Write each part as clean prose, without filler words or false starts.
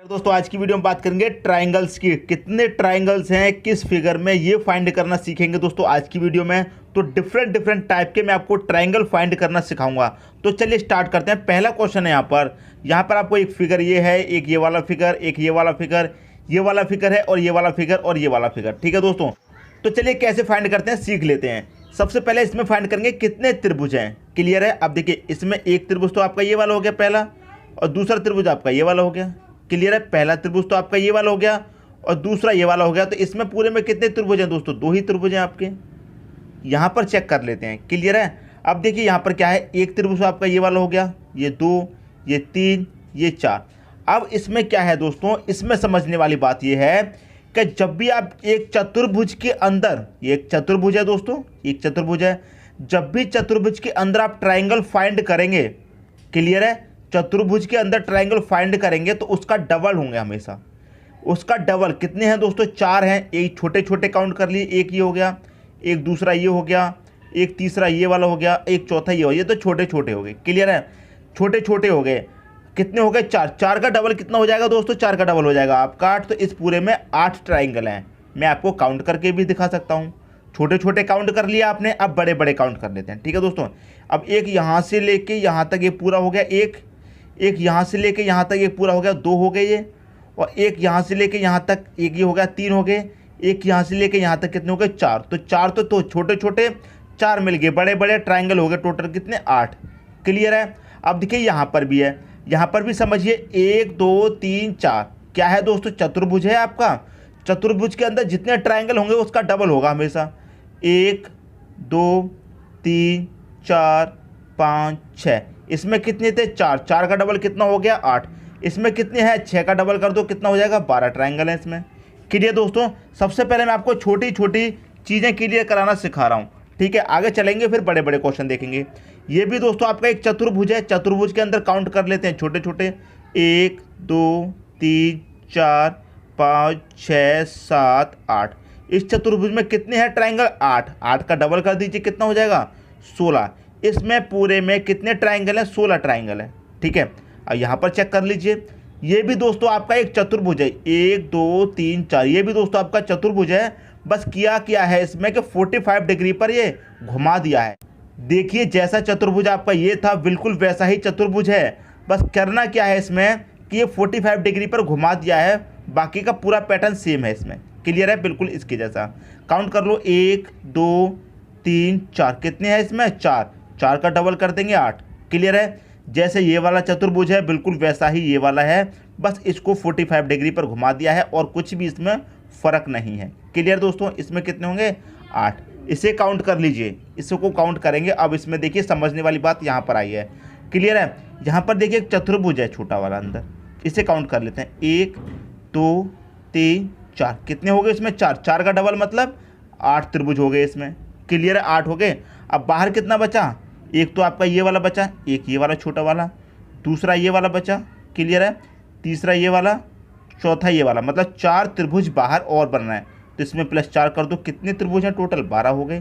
दोस्तों आज की वीडियो में बात करेंगे ट्रायंगल्स की। कितने ट्रायंगल्स हैं किस फिगर में, ये फाइंड करना सीखेंगे दोस्तों आज की वीडियो में। तो डिफरेंट टाइप के मैं आपको ट्रायंगल फाइंड करना सिखाऊंगा। तो चलिए स्टार्ट करते हैं। पहला क्वेश्चन है यहाँ पर आपको एक फिगर ये है, एक ये वाला फिगर, एक ये वाला फिगर, ये वाला फिगर है और ये वाला फिगर और ये वाला फिगर। ठीक है दोस्तों, तो चलिए कैसे फाइंड करते हैं सीख लेते हैं। सबसे पहले इसमें फाइंड करेंगे कितने त्रिभुज हैं। क्लियर है? अब देखिए इसमें एक त्रिभुज तो आपका ये वाला हो गया पहला, और दूसरा त्रिभुज आपका ये वाला हो गया। क्लियर है? पहला त्रिभुज तो आपका ये वाला हो गया और दूसरा ये वाला हो गया। तो इसमें पूरे में कितने त्रिभुज हैं दोस्तों? दो ही त्रिभुज हैं आपके। यहाँ पर चेक कर लेते हैं। क्लियर है? अब देखिए यहाँ पर क्या है, एक त्रिभुज आपका ये वाला हो गया, ये दो, ये तीन, ये चार। अब इसमें क्या है दोस्तों, इसमें समझने वाली बात ये है कि जब भी आप एक चतुर्भुज के अंदर, ये एक चतुर्भुज है दोस्तों, एक चतुर्भुज है, जब भी चतुर्भुज के अंदर आप ट्राइंगल फाइंड करेंगे, क्लियर है, चतुर्भुज के अंदर ट्राइंगल फाइंड करेंगे तो उसका डबल होंगे हमेशा। उसका डबल कितने हैं दोस्तों? चार हैं। एक छोटे छोटे काउंट कर लिए, एक ये हो गया, एक दूसरा ये हो गया, एक तीसरा ये वाला हो गया, एक चौथा ये हो गया। ये तो छोटे छोटे हो गए। क्लियर है? छोटे छोटे हो गए। कितने हो गए? चार। चार का डबल कितना हो जाएगा दोस्तों? चार का डबल हो जाएगा आपका आठ। तो इस पूरे में 8 ट्राइंगल हैं। मैं आपको काउंट करके भी दिखा सकता हूँ। छोटे छोटे काउंट कर लिया आपने, अब बड़े बड़े काउंट कर लेते हैं। ठीक है दोस्तों, अब एक यहाँ से लेके यहाँ तक ये पूरा हो गया, एक यहाँ से लेके यहाँ तक ये पूरा हो गया, दो हो गए ये, और एक यहाँ से लेके यहाँ तक एक ये हो गया, तीन हो गए, एक यहाँ से लेके यहाँ तक कितने हो गए? चार। तो चार तो छोटे छोटे चार मिल गए, बड़े बड़े ट्राइंगल हो गए, टोटल कितने? 8। क्लियर है? अब देखिए यहाँ पर भी है, यहाँ पर भी समझिए 1 2 3 4 क्या है दोस्तों? चतुर्भुज है आपका। चतुर्भुज के अंदर जितने ट्राइंगल होंगे उसका डबल होगा हमेशा। 1 2 3 4 5 6। इसमें कितने थे? चार। चार का डबल कितना हो गया? 8। इसमें कितने हैं? 6 का डबल कर दो, कितना हो जाएगा? 12 ट्राइंगल है इसमें। क्लियर दोस्तों? सबसे पहले मैं आपको छोटी छोटी चीज़ें क्लियर कराना सिखा रहा हूँ। ठीक है, आगे चलेंगे फिर बड़े बड़े क्वेश्चन देखेंगे। ये भी दोस्तों आपका एक चतुर्भुज है। चतुर्भुज के अंदर काउंट कर लेते हैं छोटे छोटे। 1 2 3 4 5 6 7 8। इस चतुर्भुज में कितने हैं ट्राइंगल? 8। 8 का डबल कर दीजिए, कितना हो जाएगा? 16। इसमें पूरे में कितने ट्राइंगल हैं? 16 ट्राइंगल है। ठीक है, अब यहाँ पर चेक कर लीजिए। ये भी दोस्तों आपका एक चतुर्भुज है। 1 2 3 4। ये भी दोस्तों आपका चतुर्भुज है। बस किया है इसमें कि 45 डिग्री पर ये घुमा दिया है। देखिए जैसा चतुर्भुज आपका ये था बिल्कुल वैसा ही चतुर्भुज है। बस करना क्या है इसमें कि ये 45 डिग्री पर घुमा दिया है, बाकी का पूरा पैटर्न सेम है इसमें। क्लियर है? बिल्कुल इसके जैसा। काउंट कर लो, 1 2 3 4। कितने हैं इसमें? 4। 4 का डबल कर देंगे, 8। क्लियर है? जैसे ये वाला चतुर्भुज है बिल्कुल वैसा ही ये वाला है, बस इसको 45 डिग्री पर घुमा दिया है और कुछ भी इसमें फ़र्क नहीं है। क्लियर दोस्तों? इसमें कितने होंगे? 8। इसे काउंट कर लीजिए, इसको काउंट करेंगे। अब इसमें देखिए समझने वाली बात यहाँ पर आई है। क्लियर है? यहाँ पर देखिए एक चतुर्भुज है छोटा वाला अंदर, इसे काउंट कर लेते हैं। 1 2 3 4। कितने हो गए इसमें? 4। 4 का डबल मतलब 8 त्रिभुज हो गए इसमें। क्लियर है? 8 हो गए। अब बाहर कितना बचा? एक तो आपका ये वाला बचा, एक ये वाला छोटा वाला, दूसरा ये वाला बचा। क्लियर है? तीसरा ये वाला, चौथा ये वाला, मतलब 4 त्रिभुज बाहर और बन रहा है। तो इसमें +4 कर दो, कितने त्रिभुज हैं टोटल? 12 हो गए।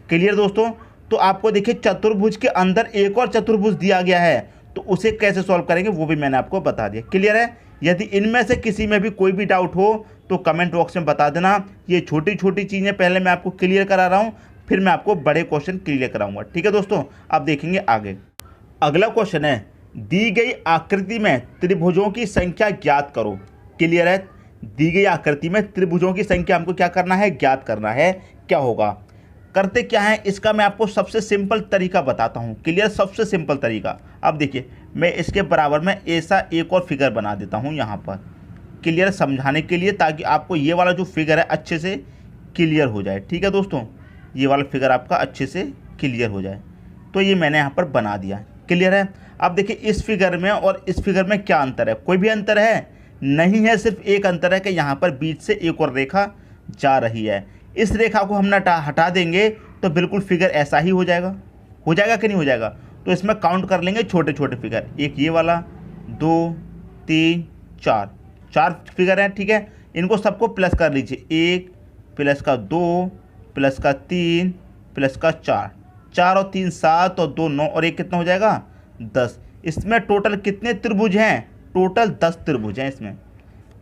क्लियर दोस्तों? तो आपको देखिए चतुर्भुज के अंदर एक और चतुर्भुज दिया गया है, तो उसे कैसे सॉल्व करेंगे वो भी मैंने आपको बता दिया। क्लियर है? यदि इनमें से किसी में भी कोई भी डाउट हो तो कमेंट बॉक्स में बता देना। ये छोटी छोटी चीज़ें पहले मैं आपको क्लियर करा रहा हूँ, फिर मैं आपको बड़े क्वेश्चन क्लियर कराऊंगा। ठीक है दोस्तों, अब देखेंगे आगे। अगला क्वेश्चन है, दी गई आकृति में त्रिभुजों की संख्या ज्ञात करो। क्लियर है? दी गई आकृति में त्रिभुजों की संख्या हमको क्या करना है? ज्ञात करना है। क्या होगा? करते क्या है इसका मैं आपको सबसे सिंपल तरीका बताता हूँ। क्लियर? सबसे सिंपल तरीका। अब देखिए मैं इसके बराबर में ऐसा एक और फिगर बना देता हूँ यहाँ पर। क्लियर? समझाने के लिए, ताकि आपको ये वाला जो फिगर है अच्छे से क्लियर हो जाए। ठीक है दोस्तों, ये वाला फिगर आपका अच्छे से क्लियर हो जाए। तो ये मैंने यहाँ पर बना दिया। क्लियर है? अब देखिए इस फिगर में और इस फिगर में क्या अंतर है? कोई भी अंतर है? नहीं है। सिर्फ एक अंतर है कि यहाँ पर बीच से एक और रेखा जा रही है। इस रेखा को हम हटा देंगे तो बिल्कुल फिगर ऐसा ही हो जाएगा। हो जाएगा कि नहीं हो जाएगा? तो इसमें काउंट कर लेंगे छोटे छोटे फिगर। एक ये वाला, 2 3 4। 4 फिगर हैं। ठीक है, इनको सबको प्लस कर लीजिए। 1 प्लस का 2 प्लस का 3 प्लस का 4। 4 और 3 7 और 2 9 और 1 कितना हो जाएगा? 10। इसमें टोटल कितने त्रिभुज हैं? टोटल 10 त्रिभुज हैं इसमें।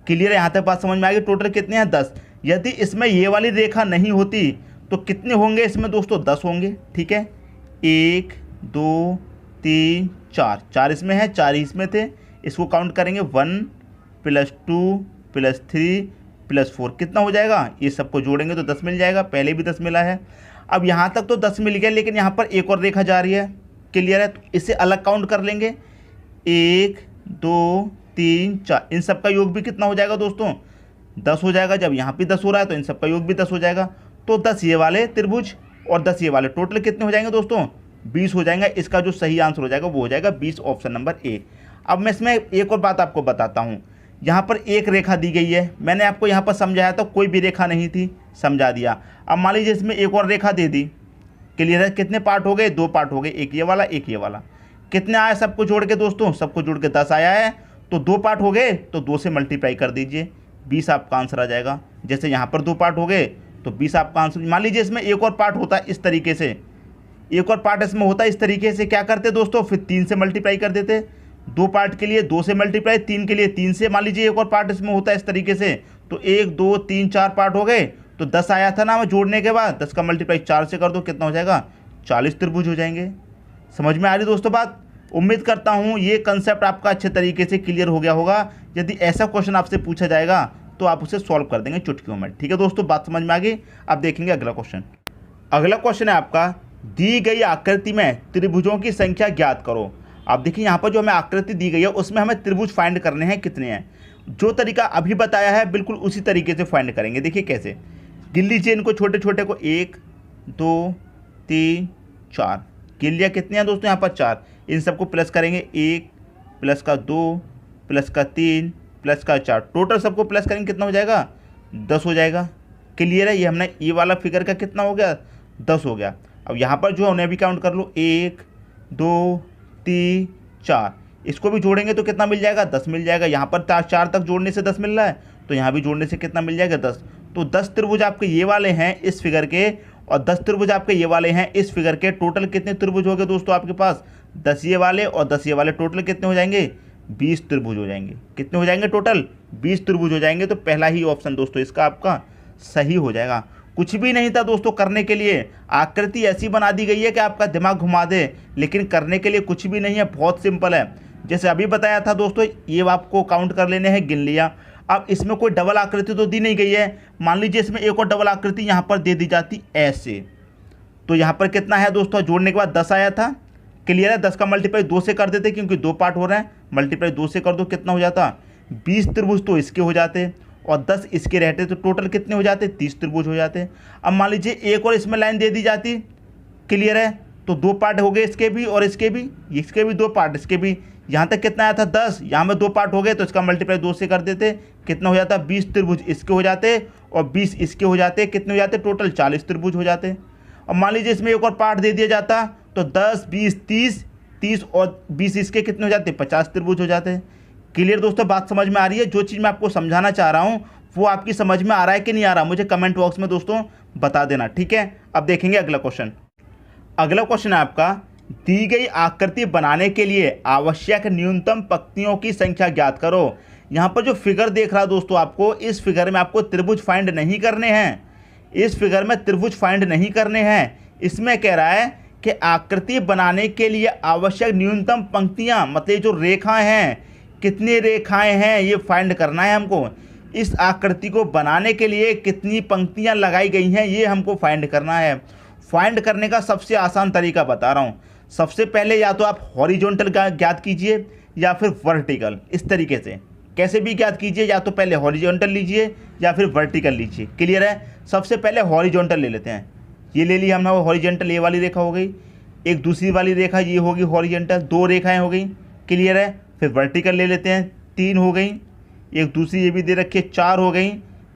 क्लियर है, यहाँ तक बात समझ में आ गई। टोटल कितने हैं 10। यदि इसमें ये वाली रेखा नहीं होती तो कितने होंगे इसमें दोस्तों 10 होंगे। ठीक है, 1 2 3 4, 4 इसमें है, 4 ही इसमें थे। इसको काउंट करेंगे 1 + 2 + 3 + 4 कितना हो जाएगा, ये सबको जोड़ेंगे तो 10 मिल जाएगा। पहले भी 10 मिला है। अब यहाँ तक तो 10 मिल गया, लेकिन यहाँ पर एक और रेखा जा रही है। क्लियर है, तो इसे अलग काउंट कर लेंगे। 1 2 3 4, इन सब का योग भी कितना हो जाएगा दोस्तों 10 हो जाएगा। जब यहाँ भी 10 हो रहा है तो इन सब का योग भी 10 हो जाएगा। तो 10 ये वाले त्रिभुज और 10 ये वाले, टोटल कितने हो जाएंगे दोस्तों 20 हो जाएंगे। इसका जो सही आंसर हो जाएगा वो हो जाएगा 20, ऑप्शन नंबर ए। अब मैं इसमें एक और बात आपको बताता हूँ। यहाँ पर एक रेखा दी गई है, मैंने आपको यहाँ पर समझाया था, कोई भी रेखा नहीं थी, समझा दिया। अब मान लीजिए इसमें एक और रेखा दे दी। क्लियर है, कितने पार्ट हो गए, 2 पार्ट हो गए, एक ये वाला एक ये वाला। कितने आया सबको जोड़ के दोस्तों, सबको जोड़ के 10 आया है। तो 2 पार्ट हो गए तो 2 से मल्टीप्लाई कर दीजिए, 20 आपका आंसर आ जाएगा। जैसे यहाँ पर 2 पार्ट हो गए तो 20 आपका आंसर। मान लीजिए इसमें एक और पार्ट होता है इस तरीके से, एक और पार्ट इसमें होता है इस तरीके से, क्या करते दोस्तों, फिर 3 से मल्टीप्लाई कर देते। 2 पार्ट के लिए 2 से मल्टीप्लाई, 3 के लिए 3 से। मान लीजिए एक और पार्ट इसमें होता है इस तरीके से, तो 1 2 3 4 पार्ट हो गए तो 10 आया था ना जोड़ने के बाद, 10 का मल्टीप्लाई 4 से कर दो, कितना हो जाएगा 40 त्रिभुज हो जाएंगे। समझ में आ रही दोस्तों बात। उम्मीद करता हूँ ये कंसेप्ट आपका अच्छे तरीके से क्लियर हो गया होगा। यदि ऐसा क्वेश्चन आपसे पूछा जाएगा तो आप उसे सॉल्व कर देंगे चुटकियों में। ठीक है दोस्तों, बात समझ में आ गई। अब देखेंगे अगला क्वेश्चन। अगला क्वेश्चन है आपका, दी गई आकृति में त्रिभुजों की संख्या ज्ञात करो। आप देखिए यहाँ पर जो हमें आकृति दी गई है उसमें हमें त्रिभुज फाइंड करने हैं, कितने हैं। जो तरीका अभी बताया है बिल्कुल उसी तरीके से फाइंड करेंगे। देखिए कैसे, गिन लीजिए इनको छोटे छोटे को, 1 2 3 4, गिन लिया। कितने हैं दोस्तों यहाँ पर 4। इन सबको प्लस करेंगे, 1 + का 2 + का 3 + का 4, टोटल सबको प्लस करेंगे कितना हो जाएगा 10 हो जाएगा। क्लियर है, ये हमने ये वाला फिगर का कितना हो गया 10 हो गया। अब यहाँ पर जो है उन्हें भी काउंट कर लो, 1 2 3 4, इसको भी जोड़ेंगे तो कितना मिल जाएगा 10 मिल जाएगा। यहाँ पर 4 तक जोड़ने से 10 मिल रहा है, तो यहाँ भी जोड़ने से कितना मिल जाएगा 10। तो 10 त्रिभुज आपके ये वाले हैं इस फिगर के, और 10 त्रिभुज आपके ये वाले हैं इस फिगर के। टोटल कितने त्रिभुज हो गए दोस्तों आपके पास 10 ये वाले और 10 ये वाले, टोटल कितने हो जाएंगे 20 त्रिभुज हो जाएंगे। कितने हो जाएंगे टोटल 20 त्रिभुज हो जाएंगे। तो पहला ही ऑप्शन दोस्तों इसका आपका सही हो जाएगा। कुछ भी नहीं था दोस्तों करने के लिए, आकृति ऐसी बना दी गई है कि आपका दिमाग घुमा दे, लेकिन करने के लिए कुछ भी नहीं है, बहुत सिंपल है। जैसे अभी बताया था दोस्तों, ये आपको काउंट कर लेने हैं, गिन लिया। अब इसमें कोई डबल आकृति तो दी नहीं गई है। मान लीजिए इसमें एक और डबल आकृति यहाँ पर दे दी जाती ऐसे, तो यहाँ पर कितना है दोस्तों, जोड़ने के बाद 10 आया था। क्लियर है, 10 का मल्टीप्लाई 2 से कर देते क्योंकि 2 पार्ट हो रहे हैं, मल्टीप्लाई 2 से कर दो, कितना हो जाता 20 त्रिभुज तो इसके हो जाते और 10 इसके रहते, तो टोटल कितने हो जाते 30 त्रिभुज हो जाते। अब मान लीजिए एक और इसमें लाइन दे दी जाती। क्लियर है, तो 2 पार्ट हो गए इसके भी और इसके भी 2 पार्ट, इसके भी। यहाँ तक कितना आया था 10, यहाँ में 2 पार्ट हो गए तो इसका मल्टीप्लाई 2 से कर देते, कितना हो जाता 20 त्रिभुज इसके हो जाते और 20 इसके हो जाते, कितने हो जाते टोटल 40 त्रिभुज हो जाते। अब मान लीजिए इसमें एक और पार्ट दे दिया जाता तो 10 20 30 और 20 इसके कितने हो जाते 50 त्रिभुज हो जाते। क्लियर दोस्तों, बात समझ में आ रही है। जो चीज़ मैं आपको समझाना चाह रहा हूँ वो आपकी समझ में आ रहा है कि नहीं आ रहा, मुझे कमेंट बॉक्स में दोस्तों बता देना। ठीक है, अब देखेंगे अगला क्वेश्चन। अगला क्वेश्चन है आपका, दी गई आकृति बनाने के लिए आवश्यक न्यूनतम पंक्तियों की संख्या ज्ञात करो। यहाँ पर जो फिगर देख रहा दोस्तों आपको, इस फिगर में आपको त्रिभुज फाइंड नहीं करने हैं, इस फिगर में त्रिभुज फाइंड नहीं करने हैं। इसमें कह रहा है कि आकृति बनाने के लिए आवश्यक न्यूनतम पंक्तियाँ, मतलब जो रेखाएं हैं, कितनी रेखाएं हैं ये फाइंड करना है हमको। इस आकृति को बनाने के लिए कितनी पंक्तियाँ लगाई गई हैं ये हमको फाइंड करना है। फाइंड करने का सबसे आसान तरीका बता रहा हूँ। सबसे पहले या तो आप हॉरिजॉन्टल ज्ञात कीजिए या फिर वर्टिकल, इस तरीके से कैसे भी ज्ञात कीजिए, या तो पहले हॉरिजॉन्टल लीजिए या फिर वर्टिकल लीजिए। क्लियर है, सबसे पहले हॉरिजॉन्टल ले लेते हैं। ये ले लिया हमने हॉरिजॉन्टल, ये वाली रेखा हो गई, एक दूसरी वाली रेखा ये होगी हॉरिजॉन्टल, 2 रेखाएं हो गई। क्लियर है, फिर वर्टिकल ले लेते हैं, 3 हो गई, एक दूसरी ये भी दे रखी है 4 हो गई।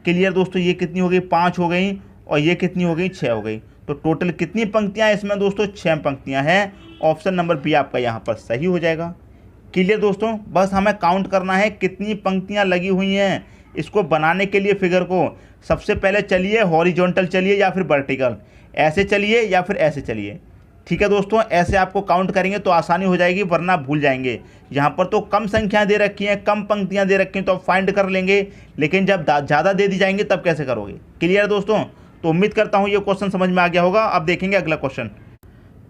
क्लियर दोस्तों, ये कितनी हो गई 5 हो गई और ये कितनी हो गई 6 हो गई। तो टोटल कितनी पंक्तियाँ हैं इसमें दोस्तों 6 पंक्तियाँ हैं। ऑप्शन नंबर बी आपका यहाँ पर सही हो जाएगा। क्लियर दोस्तों, बस हमें काउंट करना है कितनी पंक्तियाँ लगी हुई हैं इसको बनाने के लिए फिगर को। सबसे पहले चलिए हॉरिजॉन्टल चलिए या फिर वर्टिकल, ऐसे चलिए या फिर ऐसे चलिए। ठीक है दोस्तों, ऐसे आपको काउंट करेंगे तो आसानी हो जाएगी, वरना भूल जाएंगे। यहाँ पर तो कम संख्याएं दे रखी हैं, कम पंक्तियां दे रखी हैं, तो आप फाइंड कर लेंगे, लेकिन जब ज़्यादा दे दी जाएंगे तब कैसे करोगे। क्लियर है दोस्तों? तो उम्मीद करता हूँ ये क्वेश्चन समझ में आ गया होगा। अब देखेंगे अगला क्वेश्चन।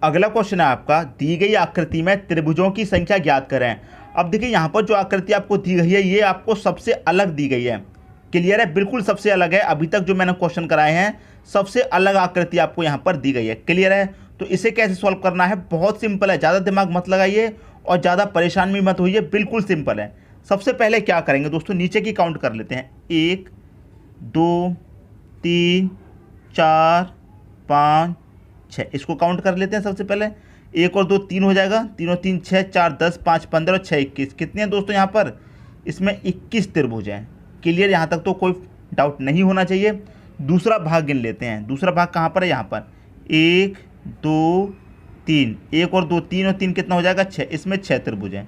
अगला क्वेश्चन है आपका, दी गई आकृति में त्रिभुजों की संख्या ज्ञात करें। अब देखिए यहाँ पर जो आकृति आपको दी गई है ये आपको सबसे अलग दी गई है। क्लियर है? बिल्कुल सबसे अलग है। अभी तक जो मैंने क्वेश्चन कराए हैं सबसे अलग आकृति आपको यहाँ पर दी गई है। क्लियर है? तो इसे कैसे सॉल्व करना है, बहुत सिंपल है, ज़्यादा दिमाग मत लगाइए और ज़्यादा परेशान भी मत होइए, बिल्कुल सिंपल है। सबसे पहले क्या करेंगे दोस्तों, नीचे की काउंट कर लेते हैं। 1 2 3 4 5 6, इसको काउंट कर लेते हैं। सबसे पहले 1 और 2 3 हो जाएगा, 3 और 3 6, 4 10, 5 15 और 6 21। कितने हैं दोस्तों यहाँ पर? इसमें 21 त्रिभुज हैं। क्लियर? यहाँ तक तो कोई डाउट नहीं होना चाहिए। दूसरा भाग गिन लेते हैं। दूसरा भाग कहाँ पर है? यहाँ पर 1 2 3, 1 और 2 3 और 3 कितना हो जाएगा? 6। इसमें 6 त्रिभुज हैं।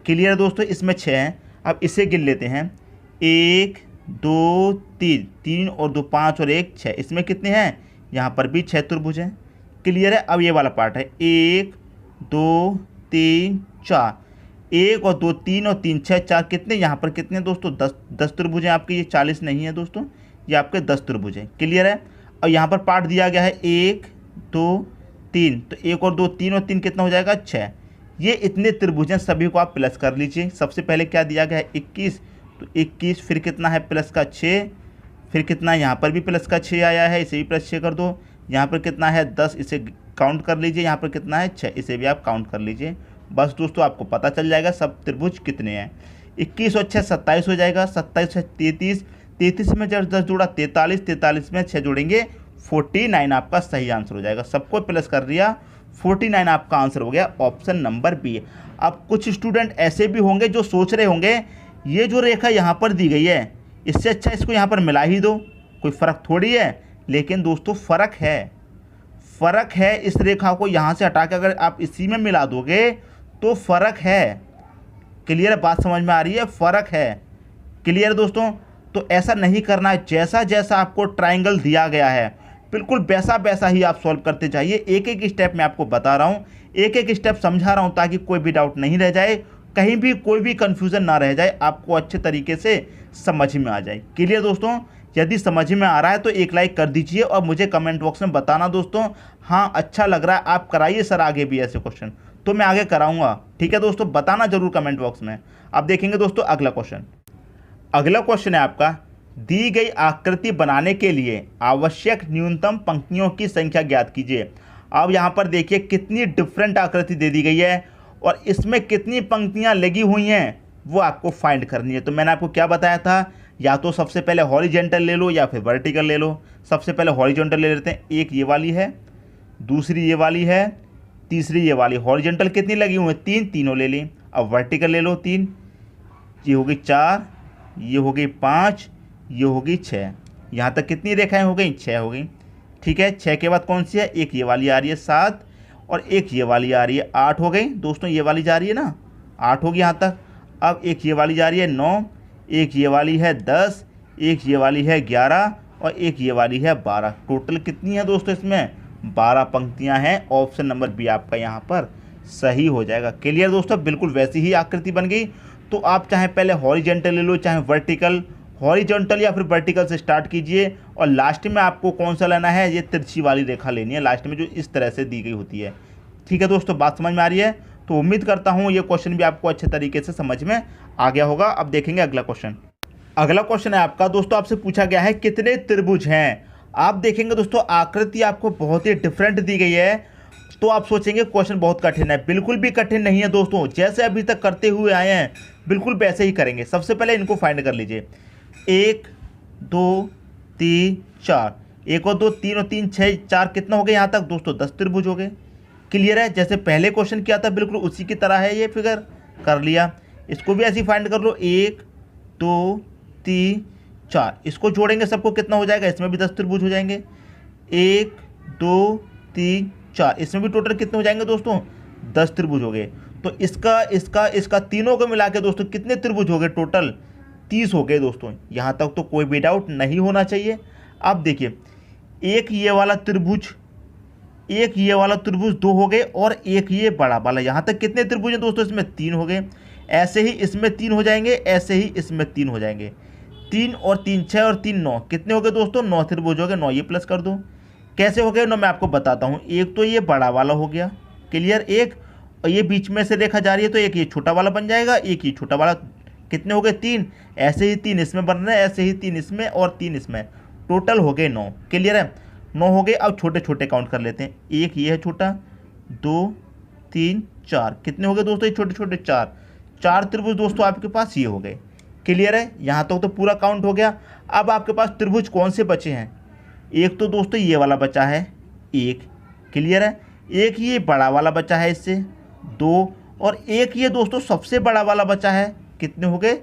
क्लियर है दोस्तों? इसमें 6 हैं। अब इसे गिन लेते हैं। 1 2 3, 3 और 2 5 और 1 6। इसमें कितने हैं? यहाँ पर भी 6 त्रिभुज हैं। क्लियर है? अब ये वाला पार्ट है 1 2 3 4, 1 और 2 3 और 3 6 4, कितने यहाँ पर कितने दोस्तों? 10 त्रिभुज हैं आपके। ये 40 नहीं है दोस्तों, ये आपके 10 त्रिभुज हैं। क्लियर है? और यहाँ पर पार्ट दिया गया है 1 2 3, तो 1 और 2 3 और 3 कितना हो जाएगा? 6। ये इतने त्रिभुज हैं, सभी को आप प्लस कर लीजिए। सबसे पहले क्या दिया गया है? 21, तो 21 फिर कितना है? प्लस का 6, फिर कितना यहाँ पर भी प्लस का 6 आया है, इसे भी प्लस 6 कर दो। यहाँ पर कितना है? 10, इसे काउंट कर लीजिए। यहाँ पर कितना है? 6, इसे भी आप काउंट कर लीजिए। बस दोस्तों आपको पता चल जाएगा सब त्रिभुज कितने हैं। 21 और 6 27 हो जाएगा, 27 से 33, 33 में जब 10 जोड़ा 43, 43 में 6 जोड़ेंगे 49 आपका सही आंसर हो जाएगा। सबको प्लस कर दिया, 49 आपका आंसर हो गया, ऑप्शन नंबर बी। अब कुछ स्टूडेंट ऐसे भी होंगे जो सोच रहे होंगे ये जो रेखा यहाँ पर दी गई है इससे अच्छा इसको यहाँ पर मिला ही दो, कोई फ़र्क थोड़ी है। लेकिन दोस्तों फ़र्क है, फ़र्क है। इस रेखा को यहाँ से हटा के अगर आप इसी में मिला दोगे तो फ़र्क है। क्लियर है? बात समझ में आ रही है? फ़र्क है। क्लियर दोस्तों? तो ऐसा नहीं करना है। जैसा जैसा आपको ट्राइंगल दिया गया है बिल्कुल वैसा वैसा ही आप सॉल्व करते जाइए। एक एक स्टेप मैं आपको बता रहा हूँ, एक एक स्टेप समझा रहा हूँ, ताकि कोई भी डाउट नहीं रह जाए, कहीं भी कोई भी कन्फ्यूज़न ना रह जाए, आपको अच्छे तरीके से समझ में आ जाए। क्लियर दोस्तों? यदि समझ में आ रहा है तो एक लाइक कर दीजिए और मुझे कमेंट बॉक्स में बताना दोस्तों, हाँ अच्छा लग रहा है, आप कराइए सर आगे भी ऐसे क्वेश्चन, तो मैं आगे कराऊंगा। ठीक है दोस्तों? बताना जरूर कमेंट बॉक्स में। अब देखेंगे दोस्तों अगला क्वेश्चन। अगला क्वेश्चन है आपका, दी गई आकृति बनाने के लिए आवश्यक न्यूनतम पंक्तियों की संख्या ज्ञात कीजिए। अब यहाँ पर देखिए कितनी डिफरेंट आकृति दे दी गई है और इसमें कितनी पंक्तियाँ लगी हुई हैं वो आपको फाइंड करनी है। तो मैंने आपको क्या बताया था, या तो सबसे पहले हॉरिजेंटल ले लो या फिर वर्टिकल ले लो। सबसे पहले हॉरिजेंटल ले लेते हैं। एक ये वाली है, दूसरी ये वाली है, तीसरी ये वाली। हॉरिजेंटल कितनी लगी हुई है? 3, तीनों ले ली। अब वर्टिकल ले लो 3, ये हो गई 4, ये हो गई 5, ये हो गई 6। यहाँ तक कितनी रेखाएं हो गई? 6 हो गई। ठीक है? 6 के बाद कौन सी है? एक ये वाली आ रही है 7 और एक ये वाली आ रही है 8 हो गई दोस्तों। ये वाली जा रही है ना, 8 होगी यहाँ तक। अब एक ये वाली जा रही है 9, एक ये वाली है 10, एक ये वाली है 11 और एक ये वाली है 12। टोटल कितनी है दोस्तों? इसमें 12 पंक्तियां हैं। ऑप्शन नंबर बी आपका यहाँ पर सही हो जाएगा। क्लियर दोस्तों? बिल्कुल वैसी ही आकृति बन गई। तो आप चाहे पहले हॉरिजेंटल ले लो चाहे वर्टिकल, हॉरिजॉन्टल या फिर वर्टिकल से स्टार्ट कीजिए और लास्ट में आपको कौन सा लेना है? ये तिरछी वाली रेखा लेनी है लास्ट में, जो इस तरह से दी गई होती है। ठीक है दोस्तों? बात समझ में आ रही है? तो उम्मीद करता हूँ ये क्वेश्चन भी आपको अच्छे तरीके से समझ में आ गया होगा। अब देखेंगे अगला क्वेश्चन। अगला क्वेश्चन है आपका दोस्तों, आपसे पूछा गया है कितने त्रिभुज हैं। आप देखेंगे दोस्तों आकृति आपको बहुत ही डिफरेंट दी गई है, तो आप सोचेंगे क्वेश्चन बहुत कठिन है। बिल्कुल भी कठिन नहीं है दोस्तों, जैसे अभी तक करते हुए आए हैं बिल्कुल वैसे ही करेंगे। सबसे पहले इनको फाइंड कर लीजिए। 1 2 3 4, 1 और 2 3 और 3 6 4, कितना हो गया यहाँ तक दोस्तों? 10 त्रिभुज हो गए। क्लियर है? जैसे पहले क्वेश्चन किया था बिल्कुल उसी की तरह है, ये फिगर कर लिया। इसको भी ऐसे ही फाइंड कर लो। 1 2 3 4, इसको जोड़ेंगे सबको कितना हो जाएगा? इसमें भी 10 त्रिभुज हो जाएंगे। 1 2 3 4, इसमें भी टोटल कितने हो जाएंगे दोस्तों? 10 त्रिभुज हो गए। तो इसका तीनों को मिला के दोस्तों कितने त्रिभुज हो गए? टोटल 30 हो गए दोस्तों। यहाँ तक तो कोई भी डाउट नहीं होना चाहिए। अब देखिए एक ये वाला त्रिभुज एक ये वाला त्रिभुज 2 हो गए और एक ये बड़ा वाला। यहाँ तक कितने त्रिभुज हैं दोस्तों? इसमें 3 हो गए। ऐसे ही इसमें 3 हो जाएंगे, ऐसे ही इसमें 3 हो जाएंगे। 3 और 3 6 और 3 9, कितने हो गए दोस्तों? 9 त्रिभुज हो गए। 9 ये प्लस कर दो। कैसे हो गए 9? मैं आपको बताता हूँ। एक तो ये बड़ा वाला हो गया, क्लियर, एक, और ये बीच में से रेखा जा रही है तो एक ये छोटा वाला बन जाएगा, एक ये छोटा वाला। कितने हो गए? 3। ऐसे ही 3 इसमें बन रहे हैं, ऐसे ही 3 इसमें और 3 इसमें, टोटल हो गए 9। क्लियर है? 9 हो गए। अब छोटे छोटे काउंट कर लेते हैं। एक ये है छोटा, 2 3 4, कितने हो गए दोस्तों? ये छोटे छोटे 4। 4 त्रिभुज दोस्तों आपके पास ये हो गए। क्लियर है? यहाँ तक तो पूरा काउंट हो गया। अब आपके पास त्रिभुज कौन से बचे हैं? एक तो दोस्तों ये वाला बचा है, एक, क्लियर है। एक ये बड़ा वाला बचा है, इससे 2, और एक ये दोस्तों सबसे बड़ा वाला बचा है। कितने हो गए?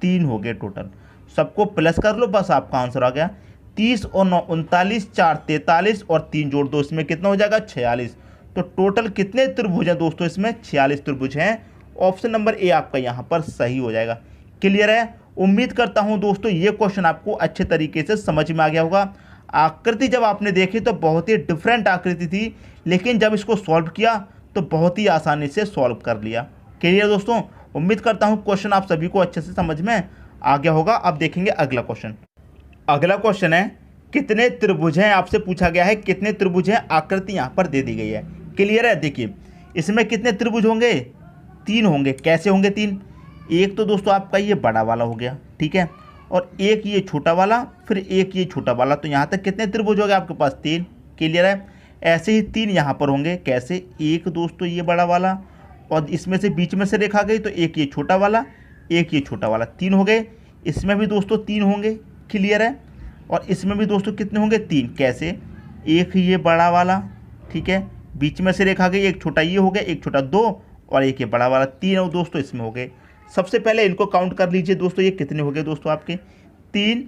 3 हो गए टोटल। सबको प्लस कर लो, बस आपका आंसर आ गया। 30 और 9 39, 4 43 और 3 जोड़ दो, इसमें कितना हो जाएगा? 46। तो टोटल कितने त्रिभुज हैं दोस्तों? इसमें 46 त्रिभुज हैं। ऑप्शन नंबर ए आपका यहाँ पर सही हो जाएगा। क्लियर है? उम्मीद करता हूँ दोस्तों ये क्वेश्चन आपको अच्छे तरीके से समझ में आ गया होगा। आकृति जब आपने देखी तो बहुत ही डिफरेंट आकृति थी, लेकिन जब इसको सॉल्व किया तो बहुत ही आसानी से सॉल्व कर लिया। क्लियर दोस्तों? उम्मीद करता हूँ क्वेश्चन आप सभी को अच्छे से समझ में आ गया होगा। अब देखेंगे अगला क्वेश्चन। अगला क्वेश्चन है कितने त्रिभुज हैं, आपसे पूछा गया है कितने त्रिभुज हैं। आकृति यहाँ पर दे दी गई है। क्लियर है? देखिए इसमें कितने त्रिभुज होंगे? 3 होंगे। कैसे होंगे 3? एक तो दोस्तों आपका ये बड़ा वाला हो गया, ठीक है, और एक ये छोटा वाला, फिर एक ये छोटा वाला। तो यहाँ तक कितने त्रिभुज हो गए आपके पास? 3। क्लियर है? ऐसे ही 3 यहाँ पर होंगे। कैसे? एक दोस्तों ये बड़ा वाला, और इसमें से बीच में से रेखा गई तो एक ये छोटा वाला, एक ये छोटा वाला, 3 हो गए। इसमें भी दोस्तों 3 होंगे। क्लियर है? और इसमें भी दोस्तों कितने होंगे? 3। कैसे? एक ये बड़ा वाला, ठीक है, बीच में से रेखा गई, एक छोटा ये हो गया, एक छोटा 2 और एक ये बड़ा वाला, 3 दोस्तों इसमें हो गए। सबसे पहले इनको काउंट कर लीजिए दोस्तों। ये कितने हो गए दोस्तों आपके? 3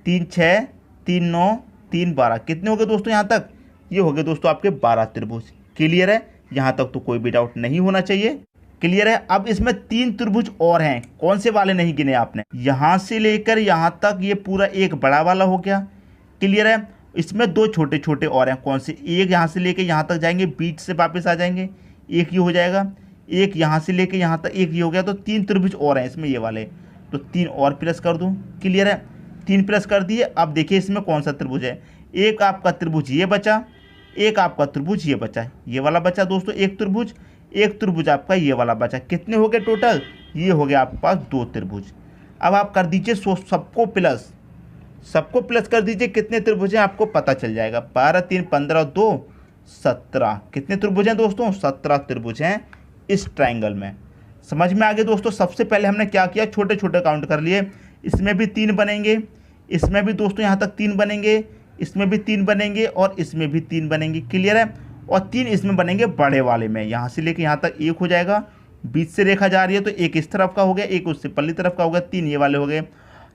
3 6 3 9 3 12, कितने हो गए दोस्तों यहाँ तक? ये हो गए दोस्तों आपके 12 त्रिभुज। क्लियर है? यहाँ तक तो कोई भी डाउट नहीं होना चाहिए। क्लियर है? अब इसमें 3 त्रिभुज और हैं। कौन से वाले नहीं गिने आपने? यहाँ से लेकर यहाँ तक ये पूरा एक बड़ा वाला हो गया। क्लियर है? इसमें 2 छोटे छोटे और हैं। कौन से? एक यहाँ से लेकर यहाँ तक जाएंगे, बीच से वापस आ जाएंगे, एक ये हो जाएगा। एक यहाँ से लेकर यहाँ तक एक ये हो गया। तो 3 त्रिभुज और हैं इसमें, ये वाले। तो 3 और प्लस कर दूँ। क्लियर है? 3 प्लस कर दिए। अब देखिए इसमें कौन सा त्रिभुज है। एक आपका त्रिभुज ये बचा, एक आपका त्रिभुज ये बचा, ये वाला बचा दोस्तों एक त्रिभुज, एक त्रिभुज आपका ये वाला बचा। कितने हो गए टोटल? ये हो गया आपके पास 2 त्रिभुज। अब आप कर दीजिए सबको प्लस, सबको प्लस कर दीजिए। कितने त्रिभुज हैं आपको पता चल जाएगा। 12 3 15 2 17, कितने त्रिभुज हैं दोस्तों? 17 त्रिभुज हैं इस ट्राइंगल में। समझ में आ गए दोस्तों? सबसे पहले हमने क्या किया? छोटे छोटे काउंट कर लिए। इसमें भी 3 बनेंगे, इसमें भी दोस्तों यहाँ तक 3 बनेंगे, इसमें भी 3 बनेंगे और इसमें भी 3 बनेंगे। क्लियर है? और 3 इसमें बनेंगे बड़े वाले में। यहाँ से लेके यहाँ तक 1 हो जाएगा। बीच से रेखा जा रही है तो एक इस तरफ का हो गया, एक उससे पल्ली तरफ का हो गया, 3 ये वाले हो गए।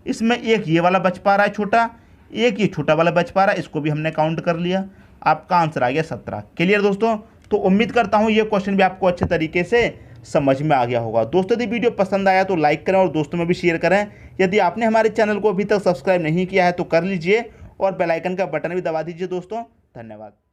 इसमें एक ये वाला बच पा रहा है छोटा, एक ये छोटा वाला बच पा रहा है, इसको भी हमने काउंट कर लिया। आपका आंसर आ गया 17। क्लियर दोस्तों? तो उम्मीद करता हूँ ये क्वेश्चन भी आपको अच्छे तरीके से समझ में आ गया होगा। दोस्तों यदि वीडियो पसंद आया तो लाइक करें और दोस्तों में भी शेयर करें। यदि आपने हमारे चैनल को अभी तक सब्सक्राइब नहीं किया है तो कर लीजिए और बेल आइकन का बटन भी दबा दीजिए दोस्तों। धन्यवाद।